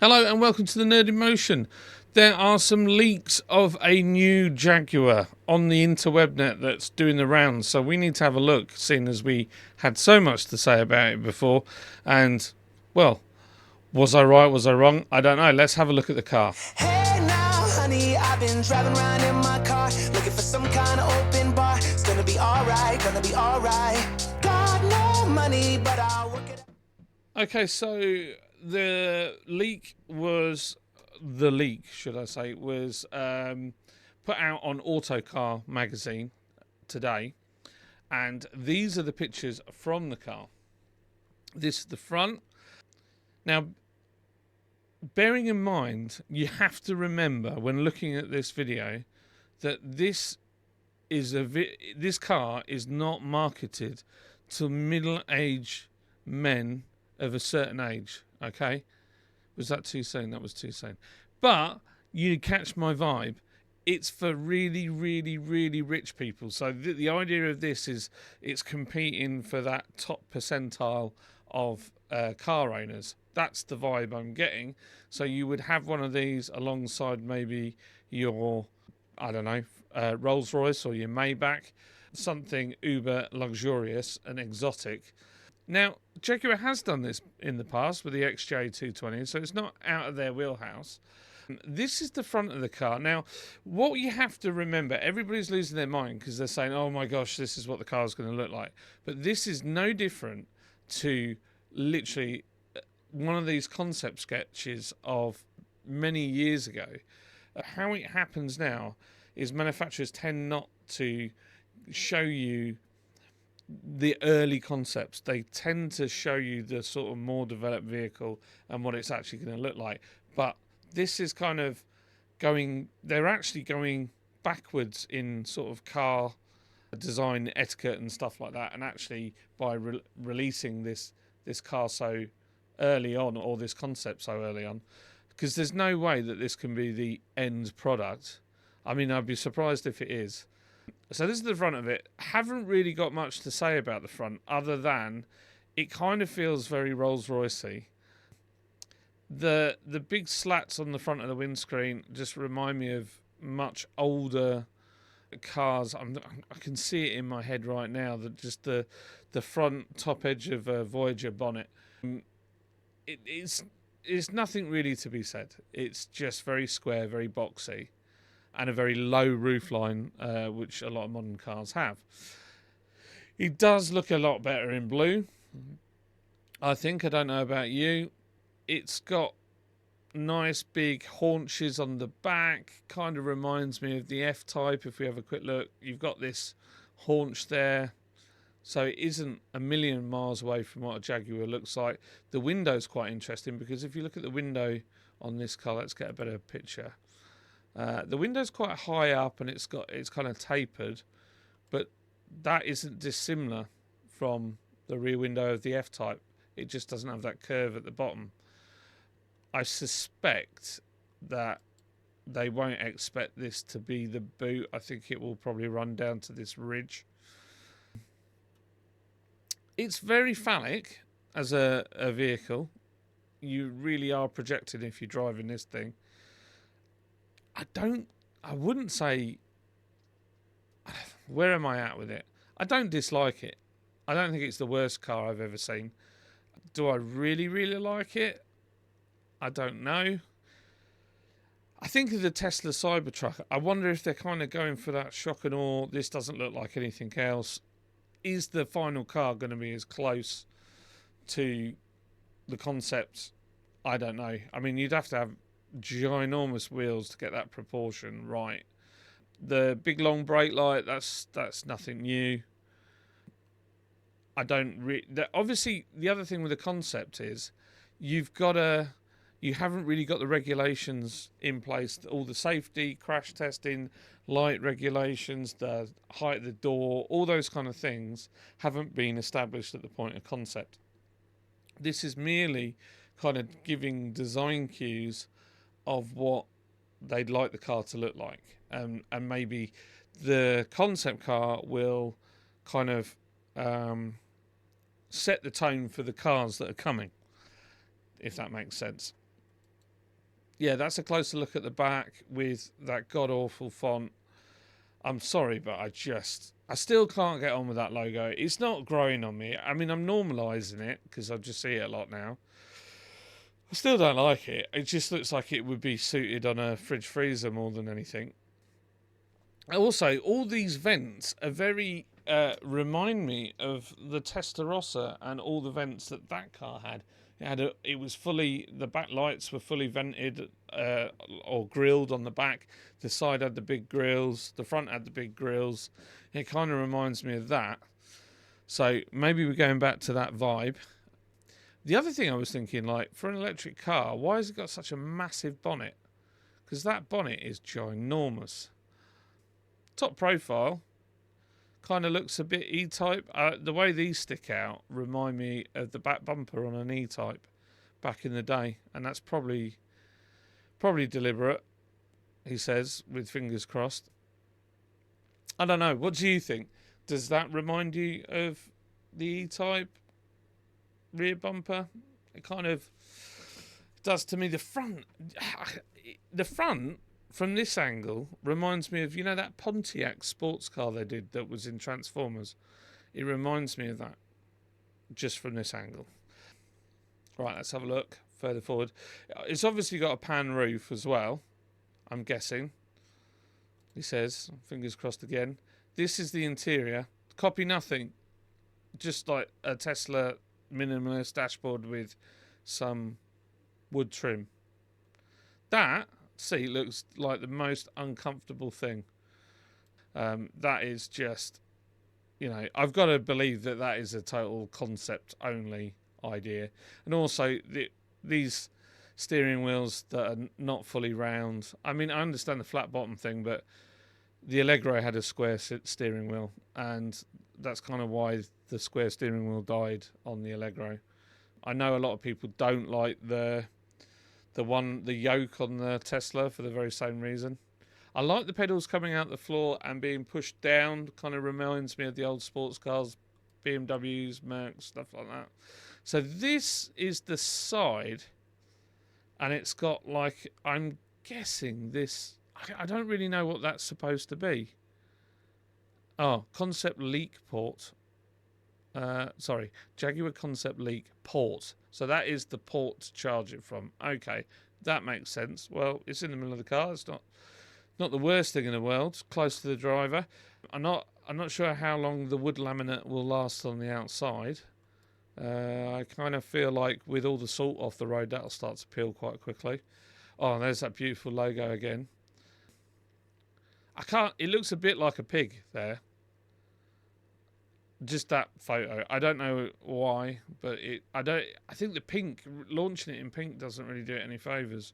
Hello and welcome to the Nerd in Motion. There are some leaks of a new Jaguar on the interwebnet that's doing the rounds, so we need to have a look, seeing as we had so much to say about it before. And, well, was I right, was I wrong? I don't know. Let's have a look at the car. Hey now, honey, I've been driving around in my car, looking for some kind of open bar. It's gonna be alright, gonna be alright. Got no money, but I'll work it out. Okay, so the leak, should I say, was put out on Autocar magazine today. And these are the pictures from the car. This is the front. Now, bearing in mind, you have to remember when looking at this video that this car is not marketed to middle-aged men of a certain age. Okay, was that too soon? That was too soon. But you catch my vibe. It's for really, really, really rich people. So the idea of this is it's competing for that top percentile of car owners. That's the vibe I'm getting. So you would have one of these alongside maybe your, I don't know, Rolls Royce or your Maybach, something uber luxurious and exotic. Now, Jaguar has done this in the past with the XJ220, so it's not out of their wheelhouse. This is the front of the car. Now, what you have to remember, everybody's losing their mind because they're saying, oh my gosh, this is what the car's going to look like. But this is no different to literally one of these concept sketches of many years ago. How it happens now is manufacturers tend not to show you the early concepts. They tend to show you the sort of more developed vehicle and what it's actually going to look like. But this is kind of they're actually going backwards in sort of car design etiquette and stuff like that. And actually by releasing this car so early on, or this concept so early on, because there's no way that this can be the end product. I mean, I'd be surprised if it is. So this is the front of it. Haven't really got much to say about the front other than it kind of feels very Rolls Royce-y. The big slats on the front of the windscreen just remind me of much older cars. I can see it in my head right now. That just the front top edge of a Voyager bonnet. It's nothing really to be said. It's just very square, very boxy, and a very low roofline, which a lot of modern cars have. It does look a lot better in blue, I think. I don't know about you. It's got nice big haunches on the back. Kind of reminds me of the F-Type. If we have a quick look, you've got this haunch there. So it isn't a million miles away from what a Jaguar looks like. The window's quite interesting because if you look at the window on this car, let's get a better picture. The window's quite high up and it's kind of tapered, but that isn't dissimilar from the rear window of the F-Type. It just doesn't have that curve at the bottom. I suspect that they won't expect this to be the boot. I think it will probably run down to this ridge. It's very phallic as a vehicle. You really are projected if you're driving this thing. I wouldn't say, where am I at with it? I don't dislike it. I don't think it's the worst car I've ever seen. Do I really, really like it? I don't know. I think of the Tesla Cybertruck. I wonder if they're kind of going for that shock and awe. This doesn't look like anything else. Is the final car going to be as close to the concept? I don't know. I mean, you'd have to have ginormous wheels to get that proportion right. The big long brake light, that's nothing new. Obviously the other thing with the concept is you haven't really got the regulations in place, all the safety, crash testing, light regulations, the height of the door, all those kind of things haven't been established at the point of concept. This is merely kind of giving design cues of what they'd like the car to look like, and maybe the concept car will kind of set the tone for the cars that are coming, if that makes sense. Yeah, that's a closer look at the back with that god-awful font. I'm sorry, but I still can't get on with that logo. It's not growing on me. I mean, I'm normalising it because I just see it a lot now. I still don't like it. It just looks like it would be suited on a fridge freezer more than anything. Also, all these vents are very remind me of the Testarossa and all the vents that that car had. It was fully, the back lights were fully vented or grilled on the back. The side had the big grills. The front had the big grills. It kind of reminds me of that. So maybe we're going back to that vibe. The other thing I was thinking, like, for an electric car, why has it got such a massive bonnet? Because that bonnet is ginormous. Top profile kind of looks a bit E-Type. The way these stick out remind me of the back bumper on an E-Type back in the day, and that's probably deliberate, he says, with fingers crossed. I don't know. What do you think? Does that remind you of the E-Type rear bumper? It kind of does to me. The front from this angle reminds me of, you know, that Pontiac sports car they did that was in Transformers. It reminds me of that just from this angle. Right, let's have a look further forward. It's obviously got a pan roof as well, I'm guessing. He says, fingers crossed again. This is the interior. Copy nothing. Just like a Tesla minimalist dashboard with some wood trim. That seat looks like the most uncomfortable thing. That is just, you know, I've got to believe that that is a total concept only idea. And also these steering wheels that are not fully round. I mean, I understand the flat bottom thing, but the Allegro had a square steering wheel, and that's kind of why the square steering wheel died on the Allegro. I know a lot of people don't like the yoke on the Tesla for the very same reason. I like the pedals coming out the floor and being pushed down. Kind of reminds me of the old sports cars, BMWs, Mercs, stuff like that. So this is the side, and it's got, like, I'm guessing this, I don't really know what that's supposed to be. Oh, concept leak port. Sorry, Jaguar concept leak port. So that is the port to charge it from. Okay, that makes sense. Well, it's in the middle of the car. It's not the worst thing in the world. It's close to the driver. I'm not sure how long the wood laminate will last on the outside. I kind of feel like with all the salt off the road, that'll start to peel quite quickly. Oh, there's that beautiful logo again. It looks a bit like a pig there. Just that photo. I don't know why, but I think the pink, launching it in pink doesn't really do it any favours.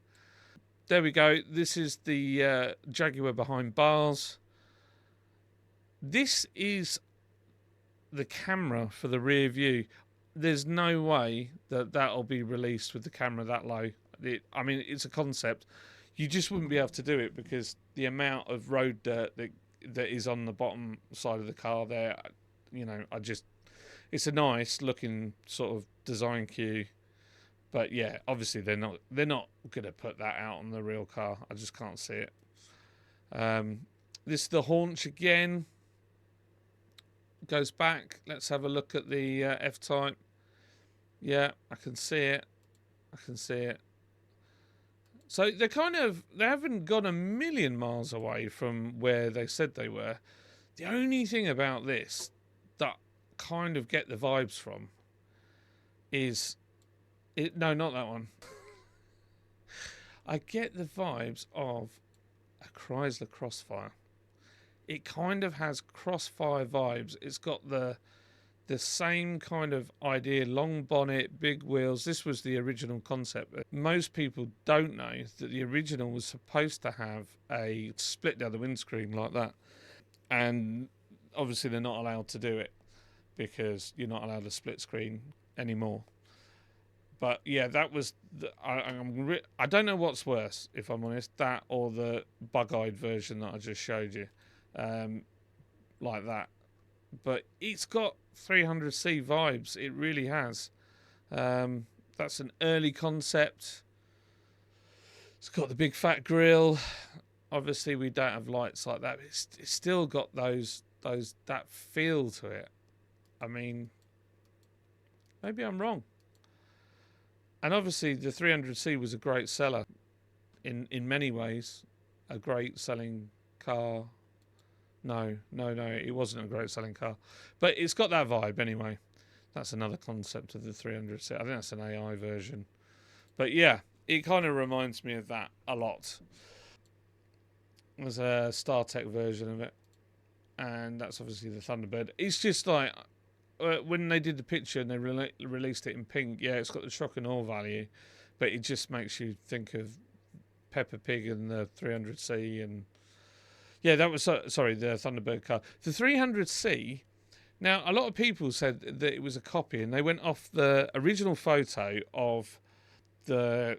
There we go. This is the Jaguar behind bars. This is the camera for the rear view. There's no way that that'll be released with the camera that low. I mean, it's a concept. You just wouldn't be able to do it because the amount of road dirt that is on the bottom side of the car there, you know, it's a nice looking sort of design cue. But yeah, obviously they're not going to put that out on the real car. I just can't see it. This is the haunch again. Goes back. Let's have a look at the F-Type. Yeah, I can see it. So they haven't gone a million miles away from where they said they were. The only thing about this that kind of get the vibes from is no, not that one. I get the vibes of a Chrysler Crossfire. It kind of has Crossfire vibes. It's got the same kind of idea, long bonnet, big wheels. This was the original concept. Most people don't know that the original was supposed to have a split down the windscreen like that. And obviously they're not allowed to do it because you're not allowed a split screen anymore. But yeah, that was I don't know what's worse, if I'm honest, that or the bug-eyed version that I just showed you, like that. But it's got 300C vibes. It really has. That's an early concept. It's got the big fat grille. Obviously, we don't have lights like that. But it's still got that feel to it. I mean, maybe I'm wrong. And obviously, the 300C was a great seller in many ways. A great selling car. No, it wasn't a great selling car. But it's got that vibe anyway. That's another concept of the 300C. I think that's an AI version. But yeah, it kind of reminds me of that a lot. There's a StarTech version of it. And that's obviously the Thunderbird. It's just like, when they did the picture and they released it in pink, yeah, it's got the shock and awe value. But it just makes you think of Peppa Pig and the 300C. And yeah, that was, sorry, the Thunderbird car. The 300C, now a lot of people said that it was a copy, and they went off the original photo of the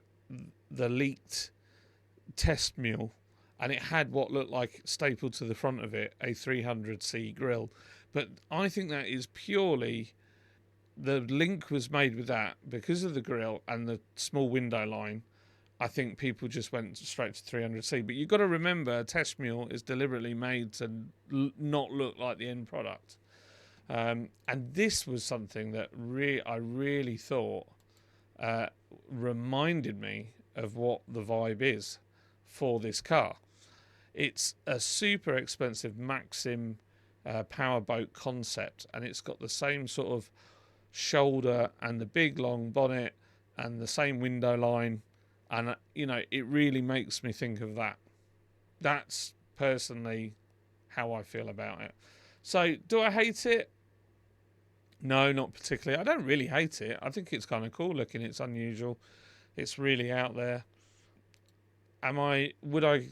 leaked test mule, and it had what looked like stapled to the front of it a 300C grille. But I think that is purely, the link was made with that because of the grille and the small window line. I think people just went straight to 300C. But you've got to remember, a test mule is deliberately made to not look like the end product. And this was something that I really thought reminded me of what the vibe is for this car. It's a super expensive Maxim powerboat concept, and it's got the same sort of shoulder and the big long bonnet and the same window line, and it really makes me think of that. That's personally how I feel about it. So do I hate it? No, not particularly. I don't really hate it. I think it's kind of cool looking. It's unusual. It's really out there. Would I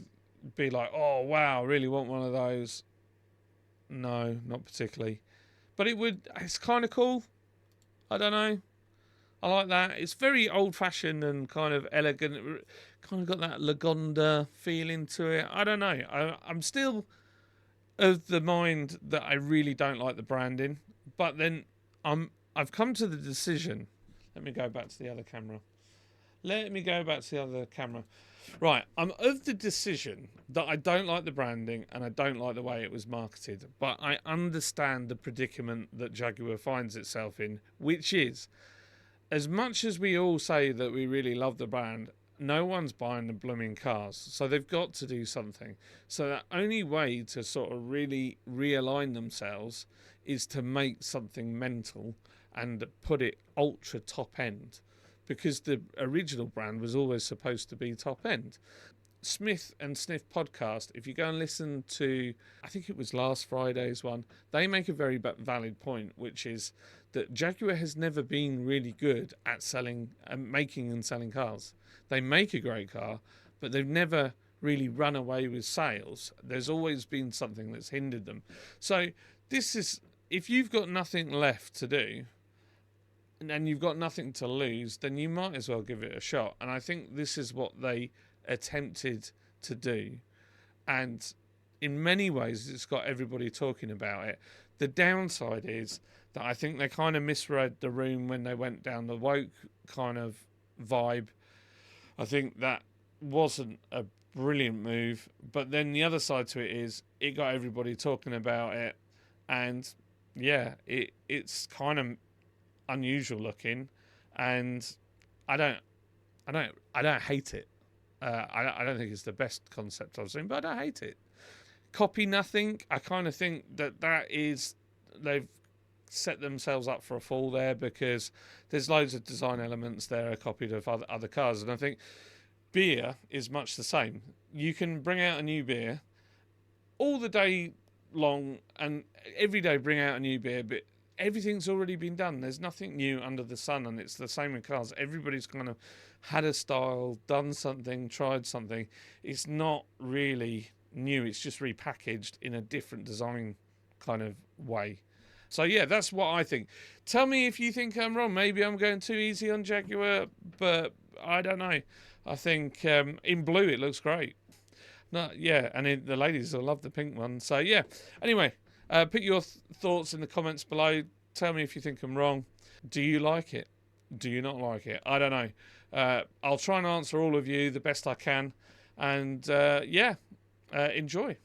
be like, oh wow, I really want one of those? No, not particularly. But it's kind of cool. I don't know. I like that. It's very old-fashioned and kind of elegant. It kind of got that Lagonda feeling to it. I don't know. I'm still of the mind that I really don't like the branding. But then I've come to the decision. Let me go back to the other camera. Right, I'm of the decision that I don't like the branding and I don't like the way it was marketed. But I understand the predicament that Jaguar finds itself in, which is, as much as we all say that we really love the brand, no one's buying the blooming cars. So they've got to do something. So the only way to sort of really realign themselves is to make something mental and put it ultra top end. Because the original brand was always supposed to be top end. Smith and Sniff podcast, if you go and listen to, I think it was last Friday's one, they make a very valid point, which is that Jaguar has never been really good at making and selling cars. They make a great car, but they've never really run away with sales. There's always been something that's hindered them. So this is, if you've got nothing left to do, and you've got nothing to lose, then you might as well give it a shot. And I think this is what they attempted to do. And in many ways, it's got everybody talking about it. The downside is that I think they kind of misread the room when they went down the woke kind of vibe. I think that wasn't a brilliant move. But then the other side to it is it got everybody talking about it. And yeah, it's kind of unusual looking, and I don't hate it. I don't think it's the best concept I've seen, but I don't hate it. Copy nothing. I kind of think that is, they've set themselves up for a fall there, because there's loads of design elements there are copied of other cars, and I think beer is much the same. You can bring out a new beer all the day long, and every day bring out a new beer, but everything's already been done. There's nothing new under the sun, and it's the same with cars. Everybody's kind of had a style, done something, tried something. It's not really new. It's just repackaged in a different design kind of way. So yeah, that's what I think. Tell me if you think I'm wrong. Maybe I'm going too easy on Jaguar, but I don't know. I think in blue it looks great. No, yeah, and the ladies will love the pink one. So yeah. Anyway. Put your thoughts in the comments below. Tell me if you think I'm wrong. Do you like it? Do you not like it? I don't know. I'll try and answer all of you the best I can. And enjoy.